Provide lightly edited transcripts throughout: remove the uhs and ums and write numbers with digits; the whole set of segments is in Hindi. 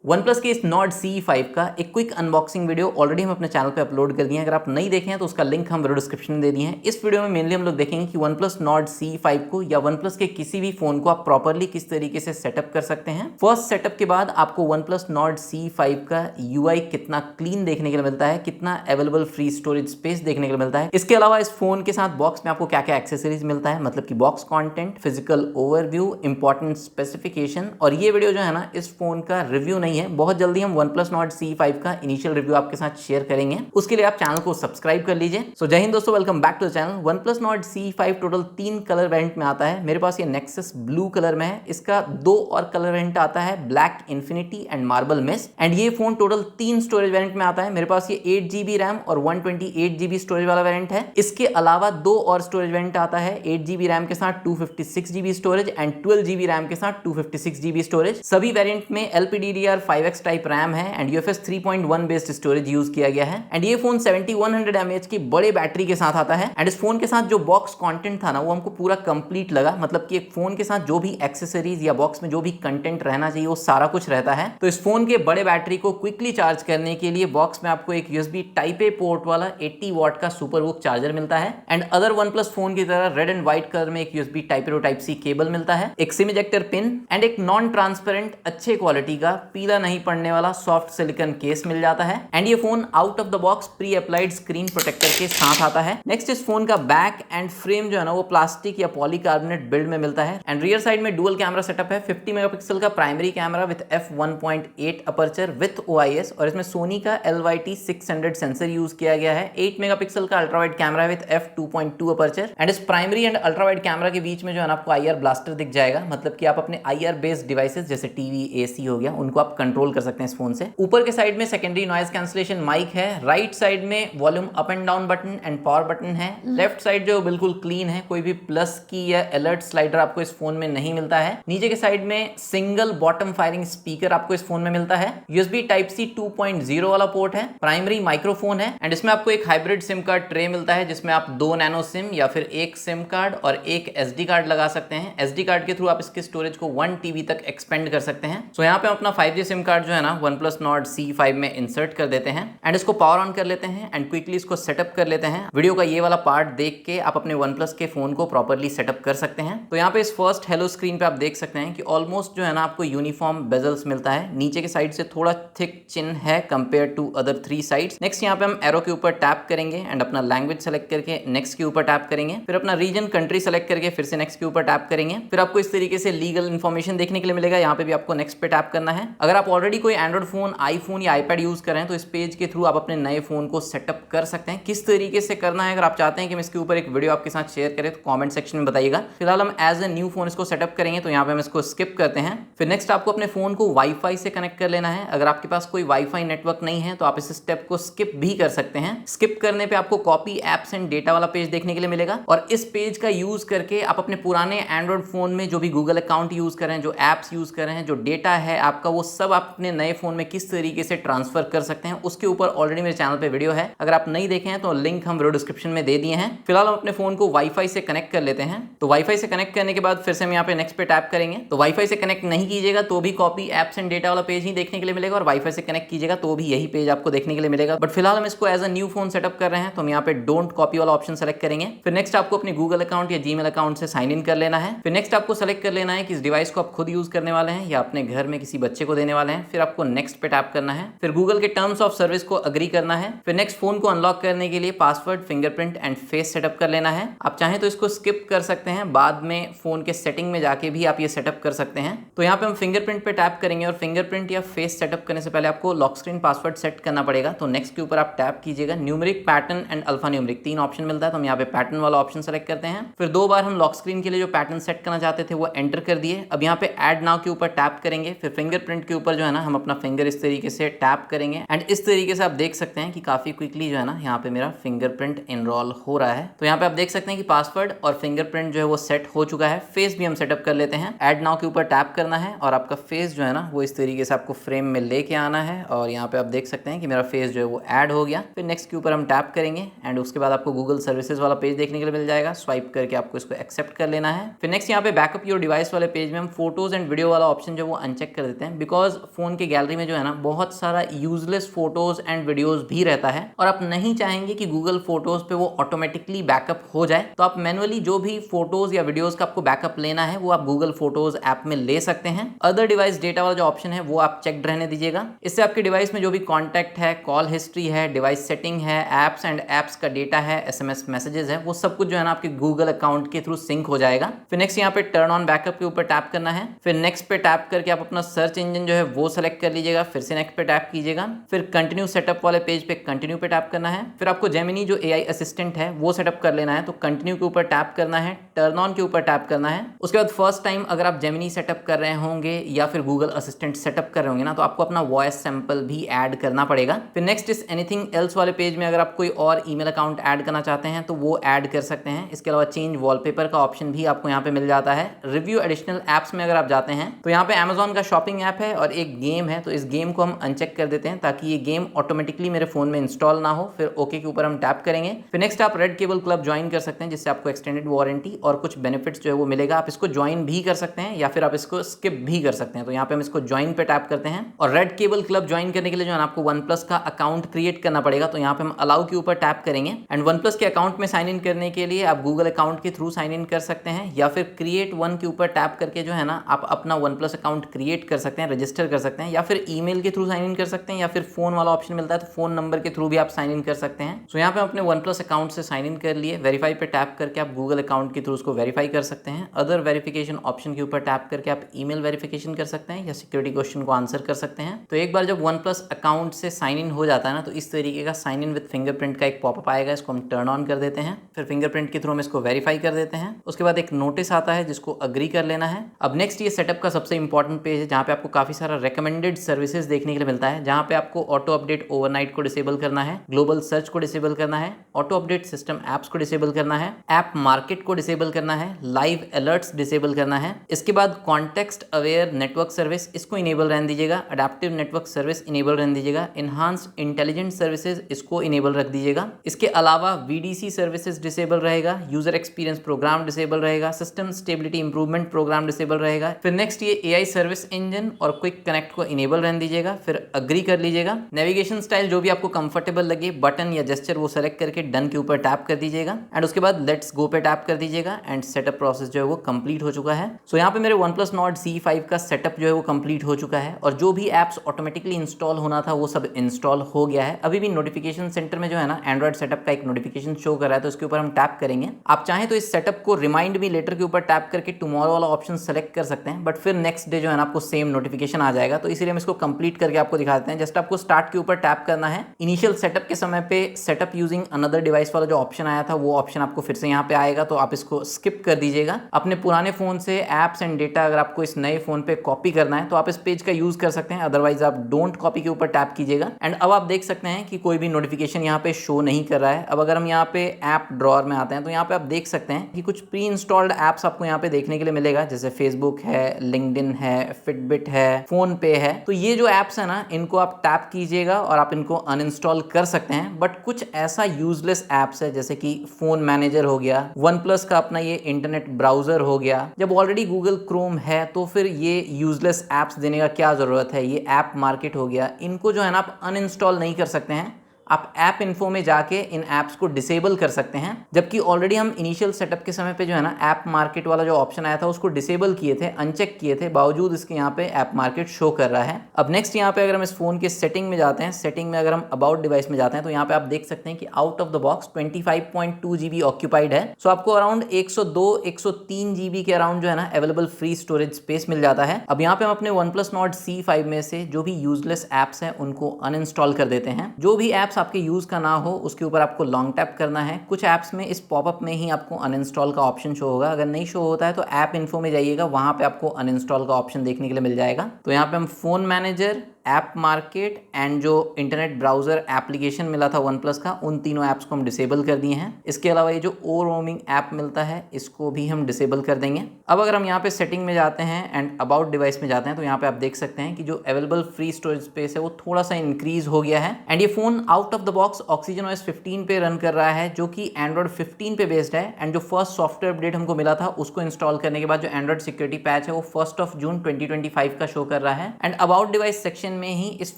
OnePlus के इस Nord CE5 का एक क्विक अनबॉक्सिंग वीडियो ऑलरेडी हम अपने चैनल पे अपलोड कर दिए हैं। अगर आप नहीं देखे हैं तो उसका लिंक हम वीडियो डिस्क्रिप्शन में दे दिए हैं। इस वीडियो में मेनली हम लोग देखेंगे कि OnePlus Nord CE5 को या OnePlus के किसी भी फोन को आप प्रॉपर्ली किस तरीके से सेटअप कर सकते हैं। फर्स्ट सेटअप के बाद आपको OnePlus Nord CE5 का UI कितना क्लीन देखने के लिए मिलता है, कितना अवेलेबल फ्री स्टोरेज स्पेस देखने के लिए मिलता है। इसके अलावा इस फोन के साथ बॉक्स में आपको क्या क्या एक्सेसरीज मिलता है, मतलब कि box content, physical overview, important specification. और ये वीडियो जो है ना, इस फोन का रिव्यू नहीं है, बहुत जल्दी हम OnePlus Nord CE5 का इनिशियल रिव्यू आपके साथ शेयर करेंगे। उसके लिए आप चैनल को सब्सक्राइब कर लीजिए। सो जय हिंद दोस्तों, welcome back to the channel. OnePlus Nord CE5 total 3 colour variant में आता है। मेरे पास ये Nexus ब्लू कलर में है। इसका 2 और कलर वेरिएंट आता है, black infinity and marble mist. And ये फोन टोटल 3 स्टोरेज वेरिएंट में आता है। मेरे पास ये 8GB रैम और 128GB स्टोरेज वाला वेरिएंट है। इसके अलावा 2 और स्टोरेज वेरिएंट आता है, 8GB रैम के साथ 256GB storage and 12GB RAM के साथ 256GB स्टोरेज। सभी वेरिएंट में LPDDR5X टाइप रैम है and UFS 3.1 based storage use किया गया है। एंड ये फोन 7100 mAh की बड़े बैटरी के साथ आता है। एंड इस फोन के साथ जो बॉक्स कंटेंट था ना, वो हमको पूरा कंप्लीट लगा। मतलब कि एक फोन के साथ जो भी एक्सेसरीज या बॉक्स में जो भी कंटेंट रहना चाहिए वो सारा कुछ रहता है। तो इस फोन के बड़े बैटरी को क्विकली चार्ज करने के लिए बॉक्स में आपको एक USB टाइप ए पोर्ट वाला 80 वॉट का सुपर वूक चार्जर मिलता है। एंड अदर OnePlus फोन की तरह रेड एंड व्हाइट कलर में एक USB type A type C cable मिलता है, एक सिम इजेक्टर पिन एंड एक नॉन ट्रांसपेरेंट अच्छे क्वालिटी का पीला नहीं पड़ने वाला सॉफ्ट सिलिकॉन केस मिल जाता है। एंड ये phone out of the box pre applied screen protector के साथ आता है। नेक्स्ट, इस फोन का बैक एंड फ्रेम जो है ना, वो प्लास्टिक या पॉलीकार्बोनेट बिल्ड में मिलता है। एंड रियर साइड में डुअल कैमरा सेटअप है, 50 मेगापिक्सल का primary camera with f1.8 aperture with OIS। और इसमें सोनी का LYT600 सेंसर यूज किया गया है। 8 मेगापिक्सल का ultrawide camera with f2.2 aperture. And इस प्राइमरी एंड अल्ट्रावाइड कैमरा के बीच में जो है ना, आपको IR ब्लास्टर दिख जाएगा। मतलब कि आप अपने IR बेस्ड डिवाइसेस जैसे टीवी, AC हो गया, उनको आप कंट्रोल कर सकते हैं इस फोन से। ऊपर के साइड में सेकेंडरी नॉइज कैंसलेशन माइक है। राइट साइड में volume up and down button and power button है। लेफ्ट साइड जो बिल्कुल क्लीन है, कोई भी प्लस की या अलर्ट स्लाइडर आपको इस फोन में नहीं मिलता है। नीचे के साइड में सिंगल बॉटम फायरिंग स्पीकर आपको इस फोन में मिलता है। USB Type-C 2.0 वाला पोर्ट है। प्राइमरी माइक्रोफोन है। एंड इसमें आपको एक हाइब्रिड सिम कार्ड ट्रे मिलता है, जिसमें आप 2 नैनो सिम या फिर एक सिम कार्ड और एक SD कार्ड लगा सकते हैं। SD कार्ड के थ्रू आप इसके स्टोरेज को 1 TB तक एक्सपेंड कर सकते हैं। सो यहाँ पे हम अपना 5G सिम कार्ड जो है ना, OnePlus Nord CE5 में इंसर्ट कर देते हैं एंड इसको पावर ऑन कर लेते हैं एंड क्विकली इसको सेटअप कर लेते हैं। वीडियो का ये वाला पार्ट देख के आप अपने OnePlus के फोन को प्रॉपर्ली सेटअप कर सकते हैं। तो यहाँ पे इस फर्स्ट हेलो स्क्रीन पे आप देख सकते हैं कि ऑलमोस्ट जो है ना, आपको यूनिफॉर्म बेजल्स मिलता है। नीचे के साइड से थोड़ा थिक चिन है compare to other 3 sides. Next, यहाँ पे हम एरो के ऊपर टैप करेंगे एंड अपना लैंग्वेज सेलेक्ट करके नेक्स्ट के ऊपर टैप करेंगे। फिर अपना रीजन कंट्री सेलेक्ट करके फिर से नेक्स्ट के ऊपर टैप करेंगे। फिर आपको इस तरीके से लीगल इन्फॉर्मेशन देखने के लिए मिलेगा। यहाँ पे भी आपको नेक्स्ट पे टैप करना है। अगर आप ऑलरेडी कोई एंड्रॉइड फोन, आईफोन या iPad यूज कर रहे हैं तो इस पेज के थ्रू आप अपने नए फोन को सेटअप कर सकते हैं। किस तरीके से करना है, अगर आप चाहते हैं कि मैं इसके ऊपर एक वीडियो आपके साथ शेयर करें तो कमेंट सेक्शन में बताइएगा। फिलहाल हम एज ए न्यू फोन इसको सेटअप करेंगे, तो यहाँ पे हम इसको स्किप करते हैं। फिर नेक्स्ट, आपको अपने फोन को वाईफाई से कनेक्ट कर लेना है। अगर आपके पास कोई वाईफाई नेटवर्क नहीं है तो आप इस स्टेप को स्किप भी कर सकते हैं। स्किप करने पे आपको कॉपी एप्स एंड डेटा वाला पेज देखने के लिए मिलेगा। और इस पेज का यूज करके आप अपने पुराने एंड्रॉइड फोन में जो भी गूगल अकाउंट यूज कर रहे हैं, जो एप्स यूज कर रहे हैं, जो डेटा है आपका, वो सब आप अपने नए फोन में किस तरीके से ट्रांसफर कर सकते हैं, उसके ऊपर ऑलरेडी मेरे चैनल पे वीडियो है। अगर आप नहीं देखे हैं तो लिंक हम वीडियो डिस्क्रिप्शन में दे दिए हैं। फिलहाल हम अपने फोन को वाईफाई से कनेक्ट कर लेते हैं। तो वाईफाई से कनेक्ट करने के बाद फिर से हम यहाँ पे नेक्स्ट पे टैप करेंगे। तो वाईफाई से कनेक्ट नहीं कीजिएगा तो भी कॉपी एप्स एंड डेटा वाला पेज ही देखने के लिए मिलेगा, और वाईफाई से कनेक्ट कीजिएगा तो भी यही पेज आपको देखने के लिए मिलेगा। बट फिलहाल हम इसको as a new phone setup कर रहे हैं, तो हम यहाँ पे डोंट कॉपी वाला ऑप्शन सेलेक्ट करेंगे। फिर नेक्स्ट, आपको अपने गूगल अकाउंट या जीमेल अकाउंट से साइन इन कर लेना है। फिर नेक्स्ट, आपको सेलेक्ट कर लेना है कि इस डिवाइस को आप खुद यूज करने वाले हैं या अपने घर में किसी बच्चे को देने वाले हैं। फिर आपको नेक्स्ट पे टैप करना है। फिर गूगल के टर्म्स ऑफ सर्विस को अग्री करना है। फिर नेक्स्ट, फोन को अनलॉक करने के लिए password, fingerprint and face setup कर लेना है। आप चाहें तो इसको स्किप कर सकते हैं, बाद में फोन के सेटिंग में जाके भी आप ये सेटअप कर सकते हैं। तो यहाँ पे हम फिंगरप्रिंट पे टैप करेंगे और फिंगरप्रिंट या फेस सेटअप करने से पहले आपको लॉक स्क्रीन पासवर्ड सेट करना पड़ेगा। तो नेक्स्ट के ऊपर आप टैप कीजिएगा। Numeric, pattern and alpha numeric 3 option मिलता है, तो हम यहाँ पे पैटर्न वाला ऑप्शन सेलेक्ट करते हैं। फिर 2 बार हम लॉक स्क्रीन के लिए जो पैटर्न सेट करना चाहते थे वो एंटर कर दिए। अब यहाँ पे ऐड नाउ के ऊपर टैप करेंगे। फिर फिंगरप्रिंट के ऊपर जो है ना, हम अपना फिंगर इस तरीके से टैप करेंगे एंड इस तरीके से आप देख सकते हैं कि काफी क्विकली जो है ना, यहाँ पे मेरा फिंगरप्रिंट इनरोल हो रहा है। तो यहाँ पे आप देख सकते हैं कि पासवर्ड और फिंगरप्रिंट जो है वो सेट हो चुका है। फेस भी हम सेटअप कर लेते हैं। ऐड नाउ के ऊपर टैप करना है और आपका फेस जो है ना, वो इस तरीके से आपको फ्रेम में लेके आना है। और यहाँ पे आप देख सकते हैं कि मेरा फेस जो है वो ऐड हो गया। फिर नेक्स्ट के ऊपर हम टैप करेंगे एंड उसके बाद आपको गूगल सर्विसेज वाला पेज देखने के लिए मिल जाएगा। स्वाइप करके आपको इसको एक्सेप्ट कर लेना है। फिर नेक्स्ट यहाँ पे बैकअप योर डिवाइस वाले पेज में हम फोटोज एंड वीडियो वाला ऑप्शन जो वो अनचेक कर देते हैं, बिकॉज फ़ोन के गैलरी में जो है ना बहुत सारा यूजलेस फोटोज़ एंड वीडियोज़ भी रहता है और आप नहीं चाहेंगे कि गूगल फोटोज़ पे वो ऑटोमेटिकली बैकअप हो जाए, तो आप मैनुअली जो भी फोटोज़ या वीडियोज़ का आपको बैकअप लेना है वो आप गूगल फोटोज़ ऐप में ले सकते हैं। अदर डिवाइस डेटा वाला जो ऑप्शन है वो आप चेक रहने दीजिएगा। इससे आपके डिवाइस में जो भी कॉन्टैक्ट है, कॉल हिस्ट्री है, डिवाइस सेटिंग है, ऐप्स एंड ऐप्स का डेटा है, SMS मैसेजेस है, वो सब कुछ जो है ना आपके गूगल अकाउंट के थ्रू सिंक हो जाएगा। फिर नेक्स्ट यहाँ पे टर्न ऑन बैकअप के ऊपर टैप करना है। फिर नेक्स्ट पे टैप करके आप अपना सर्च इंजन जो है वो सेलेक्ट कर लीजिएगा। फिर से नेक्स्ट पे टैप कीजिएगा। फिर कंटिन्यू सेटअप वाले पेज पे कंटिन्यू पे टैप करना है। फिर आपको जेमिनी जो AI असिस्टेंट है वो सेटअप कर लेना है, तो कंटिन्यू के ऊपर टैप करना है, टर्न ऑन के ऊपर टैप करना है। उसके बाद फर्स्ट टाइम अगर आप जेमिनी सेटअप कर रहे होंगे या फिर गूगल असिस्टेंट सेटअप कर रहे होंगे ना, तो आपको अपना वॉइस सैंपल भी ऐड करना पड़ेगा। फिर नेक्स्ट इस एनीथिंग एल्स वाले पेज में अगर आप कोई और ईमेल अकाउंट ऐड करना चाहते हैं तो वो ऐड कर सकते हैं। इसके अलावा चेंज वॉलपेपर का ऑप्शन भी आपको यहाँ पे मिल जाता है। रिव्यू एडिशनल ऐप्स में अगर आप जाते हैं तो यहाँ पे Amazon का शॉपिंग ऐप है और एक गेम है, तो इस गेम को हम अनचेक कर देते हैं ताकि ये गेम ऑटोमेटिकली मेरे फोन में इंस्टॉल ना हो। फिर ओके के ऊपर हम टैप करेंगे। फिर नेक्स्ट आप रेड केबल क्लब ज्वाइन कर सकते हैं, जिससे आपको एक्सटेंडेड वारंटी और कुछ बेनिफिट्स जो है वो मिलेगा। आप इसको ज्वाइन भी कर सकते हैं या फिर आप इसको स्किप भी कर सकते हैं। तो यहाँ पे हम इसको ज्वाइन पे टैप करते हैं और रेड केबल क्लब ज्वाइन करने के लिए जो है आपको OnePlus का अकाउंट क्रिएट करना पड़ेगा। तो यहाँ पे हम अलाउ के ऊपर टैप करेंगे एंड OnePlus के अकाउंट में साइन इन करने के लिए आप गूगल अकाउंट के थ्रू साइन इन कर सकते हैं या फिर क्रिएट वन के ऊपर टैप करके जो है ना आप अपना OnePlus अकाउंट क्रिएट कर सकते हैं, रजिस्टर कर सकते हैं, या फिर ईमेल के थ्रू साइन इन कर सकते हैं, या फिर फोन वाला ऑप्शन मिलता है तो फोन नंबर के थ्रू भी आप साइन इन कर सकते हैं। तो यहाँ पे अपने OnePlus अकाउंट से साइन इन कर लिए, वेरीफाई पे टैप करके आप गूगल अकाउंट के थ्रू उसको वेरीफाई कर सकते हैं। अदर वेरिफिकेशन ऑप्शन के ऊपर टैप करके आप ईमेल वेरिफिकेशन कर सकते हैं या सिक्योरिटी क्वेश्चन को आंसर कर सकते हैं। तो एक बार जब OnePlus अकाउंट से साइन इन हो जाता है ना, तो इस तरीके का साइन इन विद फिंगरप्रिंट का एक पॉपअप आएगा। इसको हम टर्न ऑन कर देते हैं। फिर फिंगरप्रिंट के थ्रू हम इसको वेरीफाई कर देते हैं। उसके बाद एक नोटिस आता है जिसको अग्री कर लेना है। अब नेक्स्ट ये सेटअप का सबसे इंपॉर्टेंट पेज है जहाँ पे आपको काफी सारा रेकमेंडेड सर्विसेज देखने के लिए मिलता है, जहाँ पे आपको ऑटो अपडेट ओवरनाइट को डिसेबल करना है, ग्लोबल सर्च को डिसेबल करना है, ऑटो अपडेट सिस्टम एप्स को डिसेबल करना है, ऐप मार्केट को डिसेबल करना है, लाइव अलर्ट्स डिसेबल करना है। इसके बाद कॉन्टेक्स्ट अवेयर नेटवर्क सर्विस इसको इनेबल रहने दीजिएगा, अडेप्टिव नेटवर्क सर्विस इनेबल रहने दीजिएगा, इनहांस्ड इंटेलिजेंट सर्विसेज इसको इनेबल रख दीजिएगा। इसके अलावा VDC सर्विसेज डिसेबल रहेगा, यूजर एक्सपीरियंस प्रोग्राम डिसेबल रहेगा, system stability improvement program disable रहेगा। फिर नेक्स्ट ये AI सर्विस इंजन और क्विक कनेक्ट को इनेबल रहने दीजिएगा। फिर अग्री कर लीजिएगा। नेविगेशन स्टाइल जो भी आपको कंफर्टेबल लगे, बटन या जेस्चर वो सेलेक्ट करके डन के ऊपर टैप कर दीजिएगा एंड उसके बाद लेट्स गो पे टैप कर दीजिएगा एंड सेटअप प्रोसेस जो है वो कंप्लीट हो चुका है। सो यहाँ पे मेरे OnePlus Nord C5 का सेटअप जो है वो कंप्लीट हो चुका है और जो भी एप्स ऑटोमेटिकली इंस्टॉल होना था वो सब इंस्टॉल हो गया है। अभी भी नोटिफिकेशन सेंटर में जो है ना एंड्रॉइड सेटअप का एक नोटिफिकेशन शो कर रहा है, तो इसके ऊपर हम टैप करेंगे। आप चाहें तो इस सेटअप को रिमाइंड मी लेटर के ऊपर टैप करके टुमारो वाला ऑप्शन सेलेक्ट कर सकते हैं, बट फिर नेक्स्ट डे जो है ना आपको सेम नोटिफिकेशन आ जाएगा। तो इसीलिए हम इसको कंप्लीट करके आपको दिखा देते हैं। जस्ट आपको स्टार्ट के ऊपर टैप करना है। इनिशियल सेटअप के समय पे सेटअप यूजिंग अनदर डिवाइस वाला जो ऑप्शन आया था वो ऑप्शन आपको फिर से यहाँ पे आएगा, तो आप इसको स्किप कर दीजिएगा। अपने पुराने फोन से एप्स एंड डेटा अगर आपको इस नए फोन पे कॉपी करना है तो आप इस पेज का यूज कर सकते हैं, अदरवाइज आप डोंट कॉपी के ऊपर टैप कीजिएगा। एंड अब आप देख सकते हैं कि कोई भी नोटिफिकेशन यहाँ पे शो नहीं कर रहा है। अब अगर हम यहाँ पे ऐप ड्रॉअर में आते हैं तो यहाँ पे आप देख सकते हैं कि कुछ प्री इंस्टॉल्ड ऐप्स आपको यहाँ पे देखने के लिए मिलेगा, जैसे फेसबुक है, लिंक्डइन है, फिटबिट है, फोन पे है। तो ये जो ऐप्स है ना इनको आप टैप कीजिएगा और आप इनको अनइंस्टॉल कर सकते हैं। बट कुछ ऐसा यूजलेस ऐप्स है जैसे कि फोन मैनेजर हो गया, OnePlus का अपना ये इंटरनेट ब्राउजर हो गया, जब ऑलरेडी गूगल क्रोम है तो फिर ये यूजलेस ऐप्स देने का क्या जरूरत है। ये ऐप मार्केट हो गया, इनको जो है ना आप अनइंस्टॉल नहीं कर सकते हैं। आप ऐप इन्फो में जाके इन ऐप्स को डिसेबल कर सकते हैं, जबकि ऑलरेडी हम इनिशियल सेटअप के समय पे जो है ना ऐप मार्केट वाला जो ऑप्शन आया था उसको डिसेबल किए थे, अनचेक किए थे, बावजूद इसके यहाँ पे ऐप मार्केट शो कर रहा है। अब नेक्स्ट यहाँ पे अगर हम इस फोन के सेटिंग में जाते हैं, सेटिंग में अगर हम अबाउट डिवाइस में जाते हैं तो यहाँ पे आप देख सकते हैं कि out of the box 25.2 GB occupied है। सो आपको अराउंड 102-103 GB के अराउंड जो है ना अवेलेबल फ्री स्टोरेज स्पेस मिल जाता है। अब यहाँ पे हम अपने OnePlus Nord C5 में से जो भी यूजलेस ऐप्स हैं उनको अनइंस्टॉल कर देते हैं। जो भी ऐप्स आपके यूज का ना हो उसके ऊपर आपको लॉन्ग टैप करना है। कुछ ऐप्स में इस पॉपअप में ही आपको अनइंस्टॉल का ऑप्शन शो होगा, अगर नहीं शो होता है तो ऐप इन्फो में जाइएगा, वहां पे आपको अनइंस्टॉल का ऑप्शन देखने के लिए मिल जाएगा। तो यहाँ पे हम phone manager, app market and जो इंटरनेट ब्राउजर एप्लीकेशन मिला था वन प्लस का, उन तीनों ऐप्स को हम डिसेबल कर दिए हैं। इसके अलावा ये जो ओ रोमिंग ऐप मिलता है इसको भी हम डिसेबल कर देंगे। अब अगर हम यहाँ पे सेटिंग में जाते हैं एंड अबाउट डिवाइस में जाते हैं तो यहाँ पे आप देख सकते हैं कि जो अवेलेबल फ्री स्टोरेज स्पेस है वो थोड़ा सा इंक्रीज हो गया है। एंड ये phone out of the box oxygen OS 15 पे रन कर रहा है, जो कि एंड्रॉइड 15 पे बेस्ड है। एंड जो फर्स्ट सॉफ्टवेयर अपडेट हमको मिला था उसको इंस्टॉल करने के बाद जो एंड्रॉइड सिक्योरिटी पैच है वो 1 जून 2025 का शो कर रहा है। एंड अबाउट डिवाइस सेक्शन में ही इस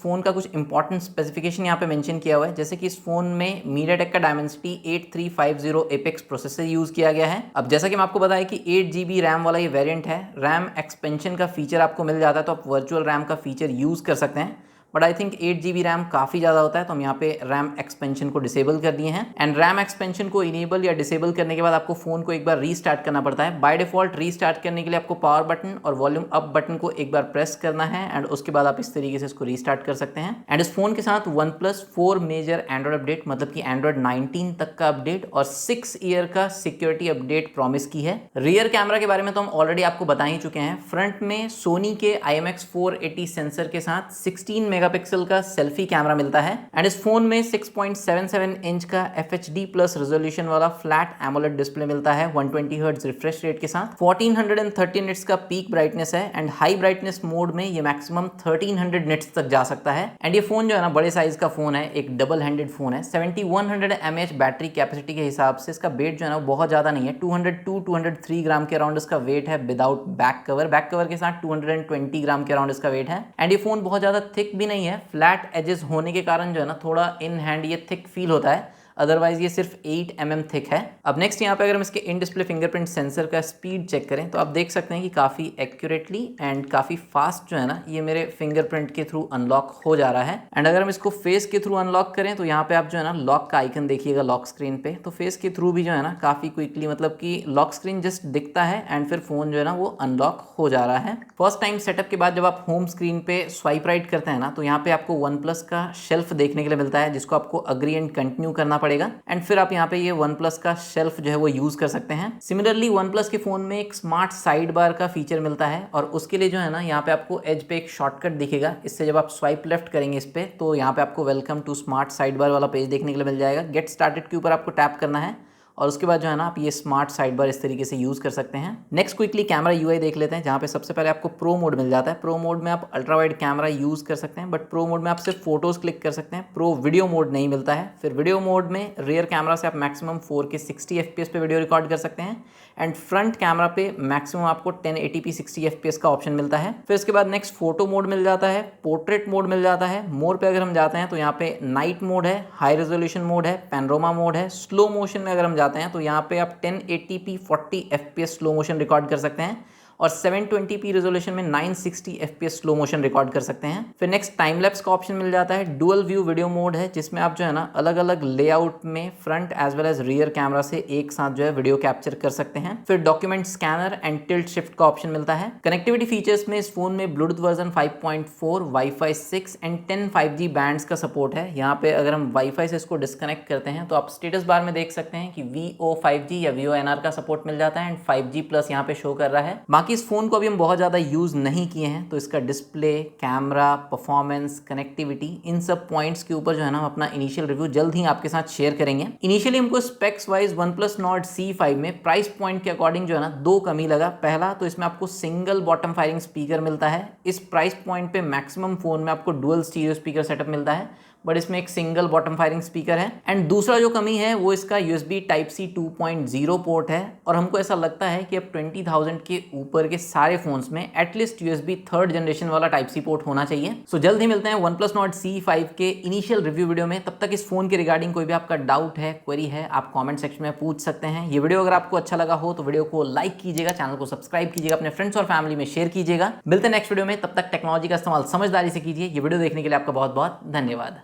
फोन का कुछ इंपॉर्टेंट स्पेसिफिकेशन यहाँ पे मेंशन किया हुआ है, जैसे कि इस फोन में MediaTek का Dimensity 8350 एपेक्स प्रोसेसर यूज किया गया है। अब जैसा कि मैं आपको बताया कि 8GB रैम वाला ये वेरिएंट है, रैम एक्सपेंशन का फीचर आपको मिल जाता है तो आप वर्चुअल रैम का फीचर यूज कर सकते हैं, but I think 8GB RAM काफ़ी ज़्यादा होता है, तो हम यहाँ पे रैम एक्सपेंशन को डिसेबल कर दिए हैं। एंड रैम एक्सपेंशन को इनेबल या डिसेबल करने के बाद आपको फ़ोन को एक बार रीस्टार्ट करना पड़ता है। बाय डिफॉल्ट रीस्टार्ट करने के लिए आपको पावर बटन और वॉल्यूम अप बटन को एक बार प्रेस करना है एंड उसके बाद आप इस तरीके से इसको रीस्टार्ट कर सकते हैं। एंड इस फोन के साथ OnePlus 4 मेजर एंड्रॉइड अपडेट, मतलब कि एंड्रॉइड 19 तक का अपडेट और 6 ईयर का सिक्योरिटी अपडेट प्रॉमिस की है। रियर कैमरा के बारे में तो हम ऑलरेडी आपको बता ही चुके हैं। फ्रंट में सोनी के IMX480 सेंसर के साथ 16 मेगापिक्सल का सेल्फी कैमरा मिलता है। एंड इस फोन में 6.77 इंच का FHD प्लस रेजोल्यूशन वाला फ्लैट एमोलेड डिस्प्ले मिलता है 120 हर्ट्ज रिफ्रेश रेट के साथ। 1430 निट्स का पीक ब्राइटनेस है एंड हाई ब्राइटनेस मोड में ये मैक्सिमम 1300 निट्स तक जा सकता है। एंड ये फोन जो है ना बड़े साइज का फोन है, एक डबल हैंडेड फोन है। 7100 mAh बैटरी कैपेसिटी के हिसाब से इसका वेट जो है ना बहुत ज्यादा नहीं है, 202-203 ग्राम के अराउंड इसका वेट है without back cover. Back cover के साथ 220 ग्राम के अराउंड इसका वेट है। एंड ये फोन बहुत ज्यादा थिक भी नहीं है, फ्लैट एजेस होने के कारण जो है ना थोड़ा इन हैंड ये थिक फील होता है, अदरवाइज ये सिर्फ 8 mm थिक है। अब नेक्स्ट यहाँ पे अगर हम इसके इन डिस्प्ले फिंगरप्रिंट सेंसर का स्पीड चेक करें तो आप देख सकते हैं कि काफ़ी एक्यूरेटली एंड काफ़ी फास्ट जो है ना ये मेरे फिंगरप्रिंट के थ्रू अनलॉक हो जा रहा है। एंड अगर हम इसको फेस के थ्रू अनलॉक करें तो यहाँ पे आप जो है ना लॉक का आइकन देखिएगा लॉक स्क्रीन पे, तो फेस के थ्रू भी जो है ना काफ़ी क्विकली, मतलब कि लॉक स्क्रीन जस्ट दिखता है एंड फिर फोन जो है ना वो अनलॉक हो जा रहा है। फर्स्ट टाइम सेटअप के बाद जब आप होम स्क्रीन पे स्वाइप राइट करते हैं ना तो यहाँ पे आपको OnePlus का शेल्फ देखने के लिए मिलता है, जिसको आपको अग्री एंड कंटिन्यू करना पड़ेगा एंड फिर आप यहाँ पे ये OnePlus का शेल्फ जो है वो यूज कर सकते हैं। सिमिलरली OnePlus के फोन में एक स्मार्ट साइड बार का फीचर मिलता है और उसके लिए जो है ना यहाँ पे आपको एज पे एक शॉर्टकट दिखेगा। इससे जब आप स्वाइप लेफ्ट करेंगे इस पे तो यहाँ पे आपको welcome to smart side bar वाला पेज देखने के लिए मिल जाएगा। गेट स्टार्टेड के ऊपर आपको टैप करना है और उसके बाद जो है ना आप ये स्मार्ट साइड बार इस तरीके से यूज कर सकते हैं। नेक्स्ट क्विकली कैमरा UI देख लेते हैं, जहाँ पे सबसे पहले आपको प्रो मोड मिल जाता है। प्रो मोड में आप अल्ट्रा वाइड कैमरा यूज कर सकते हैं, बट प्रो मोड में आप सिर्फ फोटोज क्लिक कर सकते हैं, प्रो वीडियो मोड नहीं मिलता है। फिर वीडियो मोड में रियर कैमरा से आप मैक्सिमम 4K 60 FPS पे वीडियो रिकॉर्ड कर सकते हैं एंड फ्रंट कैमरा पे मैक्सिमम आपको 1080p 60 FPS का ऑप्शन मिलता है। फिर इसके बाद नेक्स्ट फोटो मोड मिल जाता है, पोर्ट्रेट मोड मिल जाता है। मोड पे अगर हम जाते हैं तो यहाँ पे नाइट मोड है, हाई रेजोल्यूशन मोड है, पैनोरामा मोड है। स्लो मोशन में अगर हम जाते हैं तो यहाँ पे आप 1080p 40 FPS slow motion record कर सकते हैं और 720p रेजोल्यूशन में 960 FPS स्लो मोशन रिकॉर्ड कर सकते हैं। फिर नेक्स्ट टाइम लैप्स का ऑप्शन मिल जाता है। डुअल व्यू वीडियो मोड है, जिसमें आप जो है ना अलग अलग लेआउट में front as well as rear camera से एक साथ जो है वीडियो कैप्चर कर सकते हैं। फिर document scanner and tilt shift का ऑप्शन मिलता है। कनेक्टिविटी फीचर्स में इस फोन में Bluetooth version 5.4, wifi 6 and 10 5G bands का सपोर्ट है। यहाँ पे अगर हम वाईफाई से इसको डिस्कनेक्ट करते हैं तो आप स्टेटस बार में देख सकते हैं कि VO 5G या VONR का सपोर्ट मिल जाता है एंड 5G प्लस यहाँ पे शो कर रहा है। बाकी इस फोन को अभी हम बहुत ज़्यादा यूज़ नहीं किए हैं, तो इसका डिस्प्ले, कैमरा, परफॉर्मेंस, कनेक्टिविटी, इन सब पॉइंट्स के ऊपर जो है ना हम अपना इनिशियल रिव्यू जल्द ही आपके साथ शेयर करेंगे। इनिशियली हमको specs wise OnePlus Nord C5 में प्राइस पॉइंट के अकॉर्डिंग जो है ना दो कमी लगा। पहला तो इसमें आपको सिंगल बॉटम फायरिंग स्पीकर मिलता है। इस प्राइस पॉइंट पे मैक्सिमम फोन में आपको डुअल स्टीरियो स्पीकर सेटअप मिलता है, बट इसमें एक सिंगल बॉटम फायरिंग स्पीकर है। एंड दूसरा जो कमी है वो इसका USB Type-C 2.0 पोर्ट है और हमको ऐसा लगता है कि अब 20,000 के ऊपर के सारे फोन्स में एटलीस्ट USB 3rd जनरेशन वाला Type-C पोर्ट होना चाहिए। सो जल्द ही मिलते हैं OnePlus Nord C5 के इनिशियल रिव्यू वीडियो में। तब तक इस फोन के रिगार्डिंग कोई भी आपका डाउट है, क्वेरी है, आप कॉमेंट सेक्शन में पूछ सकते हैं। ये वीडियो अगर आपको अच्छा लगा हो तो वीडियो को लाइक कीजिएगा, चैनल को सब्सक्राइब कीजिएगा, अपने फ्रेंड्स और फैमिली में शेयर कीजिएगा। मिलते हैं नेक्स्ट वीडियो में, तब तक टेक्नोलॉजी का इस्तेमाल समझदारी से कीजिए। ये वीडियो देखने के लिए आपका बहुत बहुत धन्यवाद।